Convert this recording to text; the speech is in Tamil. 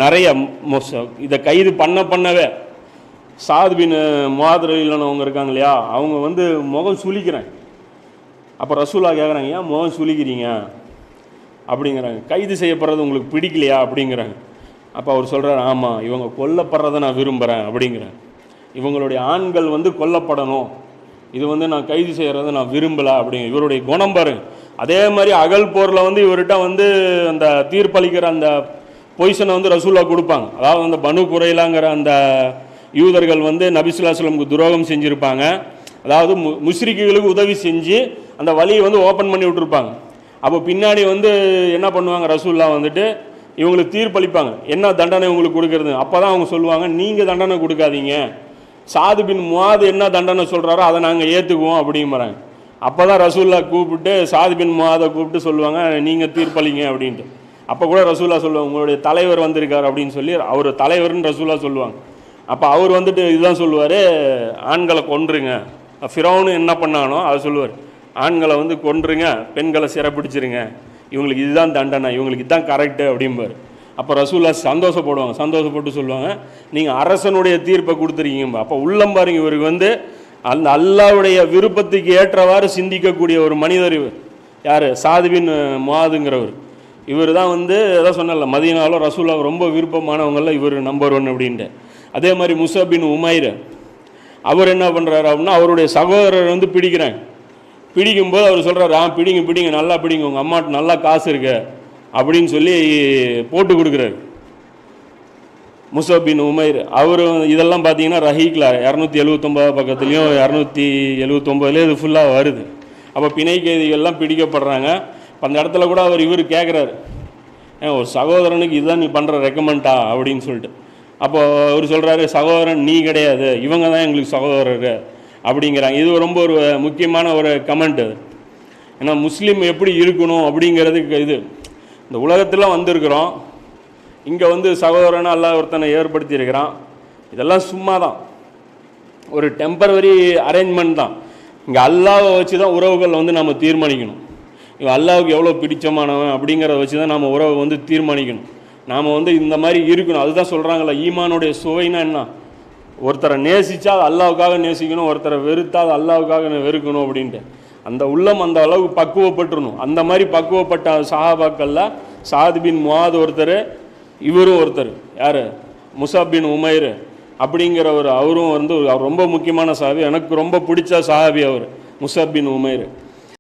நிறைய இதை கைது பண்ணவே சாத் பின் முஆத் ரலியல்லாஹு இருக்காங்க இல்லையா, அவங்க வந்து முகம் சுளிக்கிறாங்க. அப்போ ரசூலா கேட்குறாங்க, ஏன் முகம் சுளிக்கிறீங்க அப்படிங்கிறாங்க. கைது செய்யப்படுறது உங்களுக்கு பிடிக்கலையா அப்படிங்கிறாங்க. அப்போ அவர் சொல்கிறார், ஆமாம் இவங்க கொல்லப்படுறதை நான் விரும்புகிறேன் அப்படிங்கிறேன். இவங்களுடைய ஆண்கள் வந்து கொல்லப்படணும், இது வந்து நான் கைது செய்கிறத நான் விரும்பலை அப்படிங்க. இவருடைய குணம் பாருங்க. அதே மாதிரி அகல் போரில் வந்து இவர்கிட்ட வந்து அந்த தீர்ப்பளிக்கிற அந்த பொசிஷனை வந்து ரசூலா கொடுப்பாங்க. அதாவது அந்த பனு குறைலாங்கிற அந்த யூதர்கள் வந்து நபி ஸல்லல்லாஹு அலைஹி வஸல்லம் துரோகம் செஞ்சுருப்பாங்க. அதாவது முஸ்ரிக்குகளுக்கு உதவி செஞ்சு அந்த வழியை வந்து ஓப்பன் பண்ணி விட்டுருப்பாங்க. அப்போ பின்னாடி வந்து என்ன பண்ணுவாங்க, ரசூல்லா வந்துட்டு இவங்களுக்கு தீர்ப்பளிப்பாங்க, என்ன தண்டனை உங்களுக்கு கொடுக்கறது. அப்போ தான் அவங்க சொல்லுவாங்க, நீங்கள் தண்டனை கொடுக்காதீங்க, சாத் பின் முஆத் என்ன தண்டனை சொல்கிறாரோ அதை நாங்கள் ஏற்றுக்குவோம் அப்படிங்கிறாங்க. அப்போ தான் ரசூல்லா கூப்பிட்டு சாத் பின் முஆதை கூப்பிட்டு சொல்லுவாங்க, நீங்கள் தீர்ப்பளிங்க அப்படின்ட்டு. அப்போ கூட ரசூல்லா சொல்லுவாங்க, உங்களுடைய தலைவர் வந்திருக்கார் அப்படின்னு சொல்லி அவர் தலைவர்னு ரசூல்லா சொல்லுவாங்க. அப்போ அவர் வந்துட்டு இதுதான் சொல்லுவார், ஆண்களை கொன்றுங்க. ஃபிரௌன் என்ன பண்ணானோ அதை சொல்லுவார், ஆண்களை வந்து கொன்றுங்க, பெண்களை சிறைப்பிடிச்சிருங்க, இவங்களுக்கு இதுதான் தண்டனை, இவங்களுக்கு இதுதான் கரெக்டு அப்படிம்பார். அப்போ ரசூல்லா சந்தோஷப்படுவாங்க. சந்தோஷப்பட்டு சொல்லுவாங்க, நீங்கள் அரசனுடைய தீர்ப்பை கொடுத்துருக்கீங்க. அப்போ உள்ளம் பாருங்க, இவருக்கு வந்து அந்த அல்லாஹ்வுடைய விருப்பத்துக்கு ஏற்றவாறு சிந்திக்கக்கூடிய ஒரு மனிதர் இவர். யார்? சாத் பின் முஆதுங்கிறவர். இவர் தான் வந்து எதாவது சொன்னல, மதீனாவில் ரசூல்லா ரொம்ப விருப்பமானவங்களில் இவர் நம்பர் 1 அப்படின்ட்டு. அதே மாதிரி முஸஅப் பின் உமைர், அவர் என்ன பண்ணுறாரு அப்படின்னா, அவருடைய சகோதரர் வந்து பிடிக்கிறாங்க. பிடிக்கும்போது அவர் சொல்கிறார், பிடிங்க நல்லா பிடிங்க, உங்கள் அம்மாட்ட நல்லா காசு இருக்கு அப்படின்னு சொல்லி போட்டு கொடுக்குறாரு. முஸஅப் பின் உமைர் அவர் இதெல்லாம் பார்த்தீங்கன்னா ரஹீக்கில் 279 பக்கத்துலேயும் 279 இது ஃபுல்லாக வருது. அப்போ பிணை கைதிகள்லாம் பிடிக்கப்படுறாங்க. அந்த இடத்துல கூட இவர் கேட்குறாரு, ஒரு சகோதரனுக்கு இதுதான் நீ பண்ணுற ரெக்கமெண்டா அப்படின்னு சொல்லிட்டு. அப்போ அவர் சொல்கிறாரு, சகோதரன் நீ கிடையாது, இவங்க தான் எங்களுக்கு சகோதரர் அப்படிங்கிறாங்க. இது ரொம்ப ஒரு முக்கியமான ஒரு கமெண்ட். அது ஏன்னா முஸ்லீம் எப்படி இருக்கணும் அப்படிங்கிறதுக்கு இது இந்த உலகத்தில் வந்திருக்கிறோம். இங்கே வந்து சகோதரனை அல்லாஹ் ஒருத்தனை ஏற்படுத்தியிருக்கிறான். இதெல்லாம் சும்மா தான், ஒரு டெம்பரவரி அரேஞ்ச்மெண்ட் தான். இங்கே அல்லாஹ்வை வச்சு தான் உறவுகள் வந்து நம்ம தீர்மானிக்கணும். இவன் அல்லாஹ்வுக்கு எவ்வளோ பிடிச்சமானவன் அப்படிங்கிறத வச்சு தான் நம்ம உறவை வந்து தீர்மானிக்கணும். நாம் வந்து இந்த மாதிரி இருக்கணும். அதுதான் சொல்கிறாங்களே, ஈமானுடைய சுவைனா என்ன, ஒருத்தரை நேசித்தா அது அல்லாஹ்வுக்காக நேசிக்கணும், ஒருத்தரை வெறுத்தா அது அல்லாஹ்வுக்காக வெறுக்கணும் அப்படின்ட்டு. அந்த உள்ளம் அந்த அளவுக்கு பக்குவப்பட்டுருணும். அந்த மாதிரி பக்குவப்பட்ட சஹாபாக்களில் சாத் பின் முஆத் ஒருத்தர், இவரும் ஒருத்தர். யார்? முஸஅப் பின் உமைர் அப்படிங்கிறவர். அவரும் வந்து அவர் ரொம்ப முக்கியமான சஹாபி. எனக்கு ரொம்ப பிடிச்ச சஹாபி அவர் முஸஅப் பின் உமைர்.